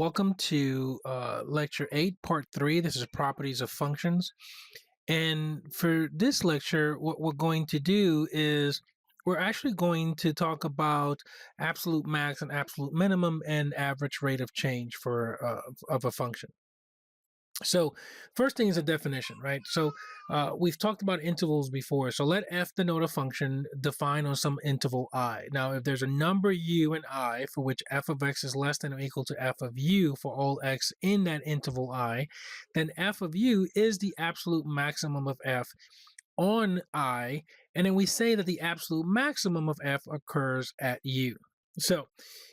Welcome to lecture 8, part 3. This is properties of functions. And for this lecture, what we're going to do is we're actually going to talk about absolute max and absolute minimum and average rate of change for of a function. So first thing is a definition, right? So we've talked about intervals before. So let f denote a function defined on some interval I. Now, if there's a number u and I for which f of x is less than or equal to f of u for all x in that interval I, then f of u is the absolute maximum of f on I, and then we say that the absolute maximum of f occurs at u. So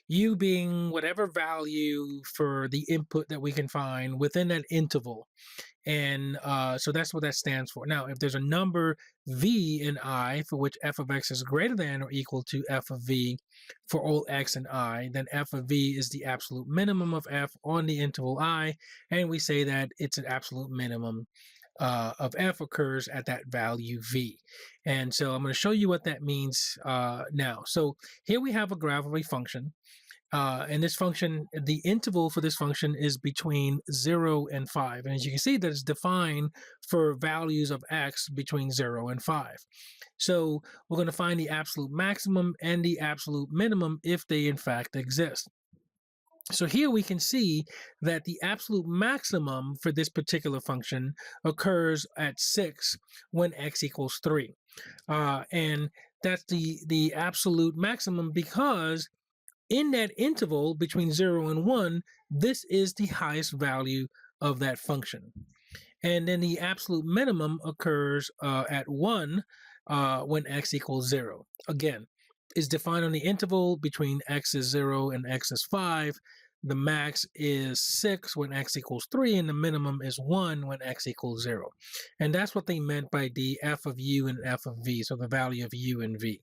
u being whatever value for the input that we can find within that interval. And so that's what that stands for. Now, if there's a number v in I for which f of x is greater than or equal to f of v for all x in I, then f of v is the absolute minimum of f on the interval I, and we say that it's an absolute minimum of f occurs at that value v. And so I'm going to show you what that means now. So here we have a graph of a function. And this function, the interval for this function is between 0 and 5. And as you can see, that is defined for values of x between 0 and 5. So we're going to find the absolute maximum and the absolute minimum if they in fact exist. So here we can see that the absolute maximum for this particular function occurs at 6 when x equals 3. And that's the absolute maximum because in that interval between 0 and 1, this is the highest value of that function. And then the absolute minimum occurs at 1 when x equals 0. Again, is defined on the interval between x is 0 and x is 5. The max is 6 when x equals 3, and the minimum is 1 when x equals 0. And that's what they meant by the f of u and f of v, so the value of u and v.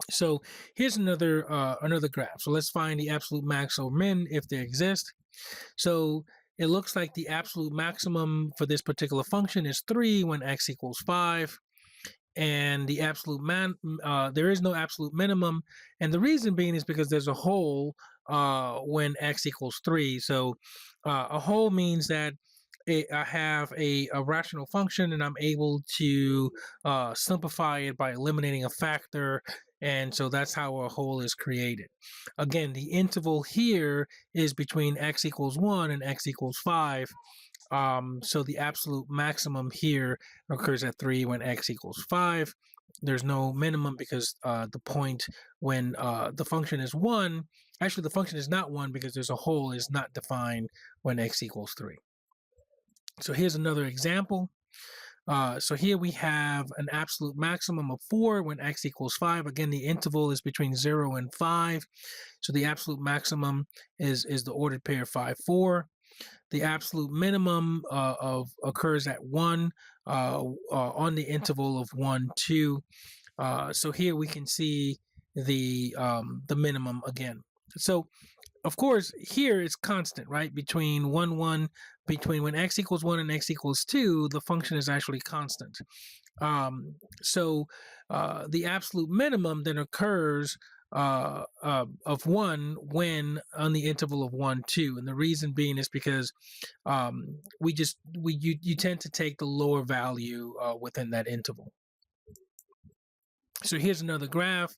So here's another graph. So let's find the absolute max or min if they exist. So it looks like the absolute maximum for this particular function is 3 when x equals 5. And the absolute there is no absolute minimum. And the reason being is because there's a hole when x equals 3. So a hole means that I have a rational function and I'm able to simplify it by eliminating a factor. And so that's how a hole is created. Again, the interval here is between x equals 1 and x equals 5. So the absolute maximum here occurs at 3 when x equals 5. There's no minimum because the point when the function is 1, actually the function is not 1 because there's a hole is not defined when x equals 3. So here's another example. So here we have an absolute maximum of 4 when x equals 5. Again, the interval is between 0 and 5. So the absolute maximum is the ordered pair 5, 4. The absolute minimum occurs at 1 on the interval of 1, 2. So here we can see the minimum again. So of course, here it's constant, right? Between 1, 1, between when x equals 1 and x equals 2, the function is actually constant. So the absolute minimum then occurs of 1 when on the interval of 1, 2. And the reason being is because you tend to take the lower value within that interval. So here's another graph.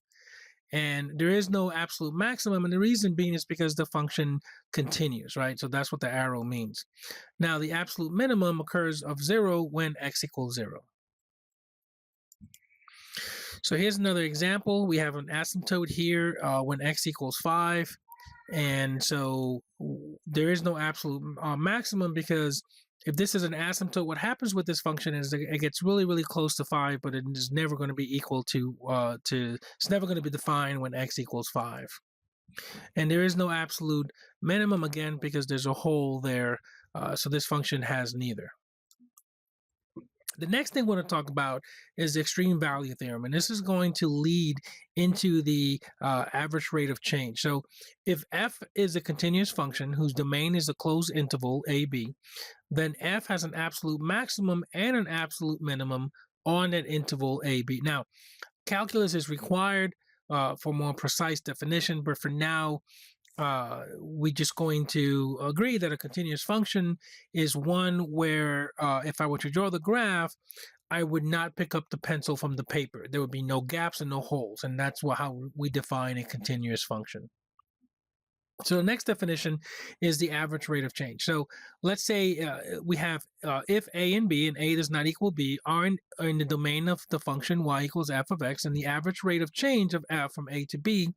And there is no absolute maximum, and the reason being is because the function continues, right? So that's what the arrow means. Now, the absolute minimum occurs of 0 when x equals 0. So here's another example. We have an asymptote here when x equals 5. And so there is no absolute maximum because if this is an asymptote, what happens with this function is it gets really, really close to 5, but it is never going to be equal to, it's never going to be defined when x equals 5. And there is no absolute minimum, again, because there's a hole there, so this function has neither. The next thing we're going to talk about is the extreme value theorem, and this is going to lead into the average rate of change. So if f is a continuous function whose domain is a closed interval, ab, then f has an absolute maximum and an absolute minimum on that interval ab. Now, calculus is required for more precise definition, but for now, we're just going to agree that a continuous function is one where if I were to draw the graph, I would not pick up the pencil from the paper. There would be no gaps and no holes, and that's how we define a continuous function. So the next definition is the average rate of change. So let's say we have if a and b, and a does not equal b, are in the domain of the function y equals f of x, and the average rate of change of f from a to b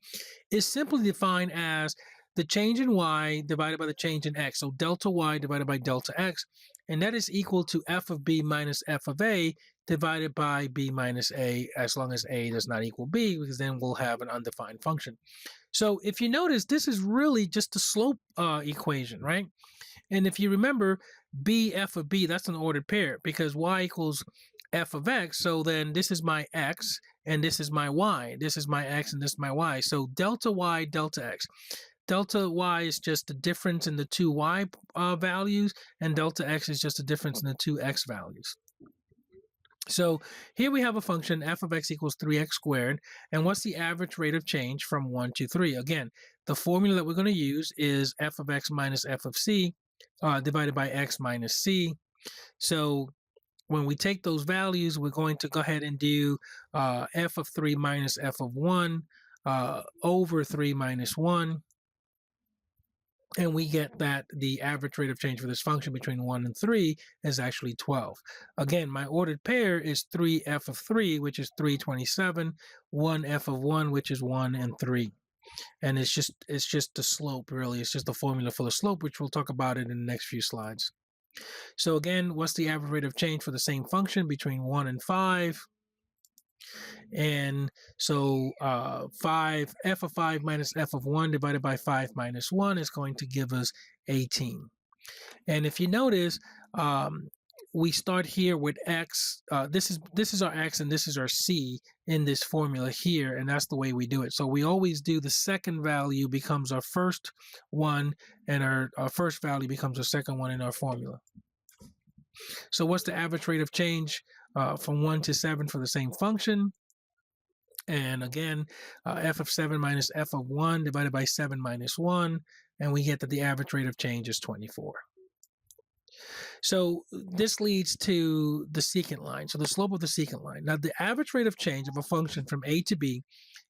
is simply defined as the change in y divided by the change in x. So delta y divided by delta x, and that is equal to f of b minus f of a divided by b minus a, as long as a does not equal b, because then we'll have an undefined function. So if you notice, this is really just a slope equation, right? And if you remember, b f of b, that's an ordered pair because y equals f of x. So then this is my x and this is my y. This is my x and this is my y. So delta y, delta x. Delta y is just the difference in the two y values, and delta x is just the difference in the two x values. So here we have a function f of x equals 3x squared, and what's the average rate of change from 1 to 3? Again, the formula that we're going to use is f of x minus f of c divided by x minus c. So when we take those values, we're going to go ahead and do f of 3 minus f of 1 over 3 minus 1. And we get that the average rate of change for this function between 1 and 3 is actually 12. Again, my ordered pair is 3f of 3, which is 327, 1f of 1, which is 1 and 3. And it's just the slope, really. It's just the formula for the slope, which we'll talk about it in the next few slides. So again, what's the average rate of change for the same function between 1 and 5? And so 5 f of 5 minus f of 1 divided by 5 minus 1 is going to give us 18. And if you notice, we start here with x. This is our x and this is our c in this formula here, and that's the way we do it. So we always do the second value becomes our first one, and our first value becomes our second one in our formula. So what's the average rate of change from 1 to 7 for the same function? And again, f of 7 minus f of 1 divided by 7 minus 1, and we get that the average rate of change is 24. So this leads to the secant line, so the slope of the secant line. Now, the average rate of change of a function from a to b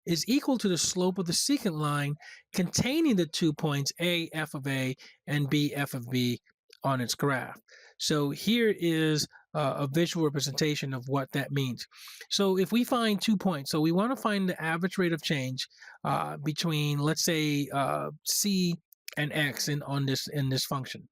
is equal to the slope of the secant line containing the 2 points a f of a and b f of b on its graph. So here is a visual representation of what that means. So if we find 2 points, so we want to find the average rate of change between, let's say, c and x in this function.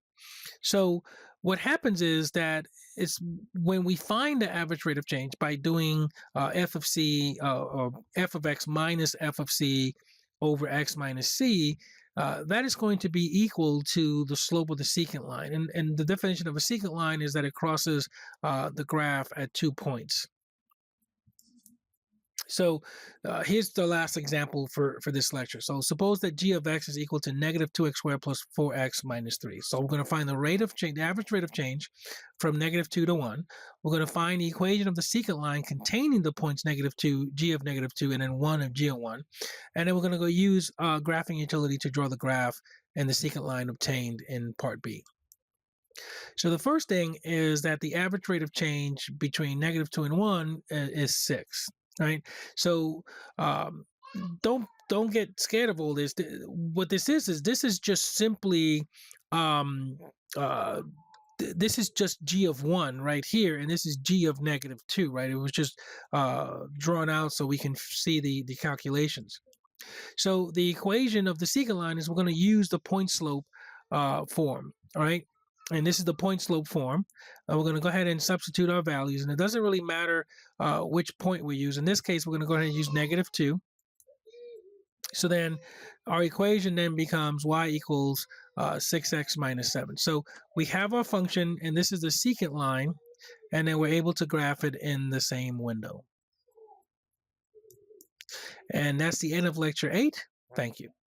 So what happens is that it's when we find the average rate of change by doing f of c or f of x minus f of c over x minus c, that is going to be equal to the slope of the secant line. And the definition of a secant line is that it crosses the graph at 2 points. So here's the last example for this lecture. So suppose that g of x is equal to negative 2x squared plus 4x minus 3. So we're going to find the rate of change, the average rate of change from negative 2 to 1. We're going to find the equation of the secant line containing the points negative 2, g of negative 2, and then 1 of g of 1. And then we're going to go use graphing utility to draw the graph and the secant line obtained in part B. So the first thing is that the average rate of change between negative 2 and 1 is 6. Right, so don't get scared of all this. What this is just simply this is just g of 1 right here, and this is g of negative 2. Right, it was just drawn out so we can see the calculations. So the equation of the secant line is we're going to use the point slope form. All right. And this is the point slope form. We're going to go ahead and substitute our values, and it doesn't really matter which point we use. In this case, we're going to go ahead and use negative 2. So then our equation then becomes y equals 6x minus 7. So we have our function, and this is the secant line, and then we're able to graph it in the same window. And that's the end of lecture 8. Thank you.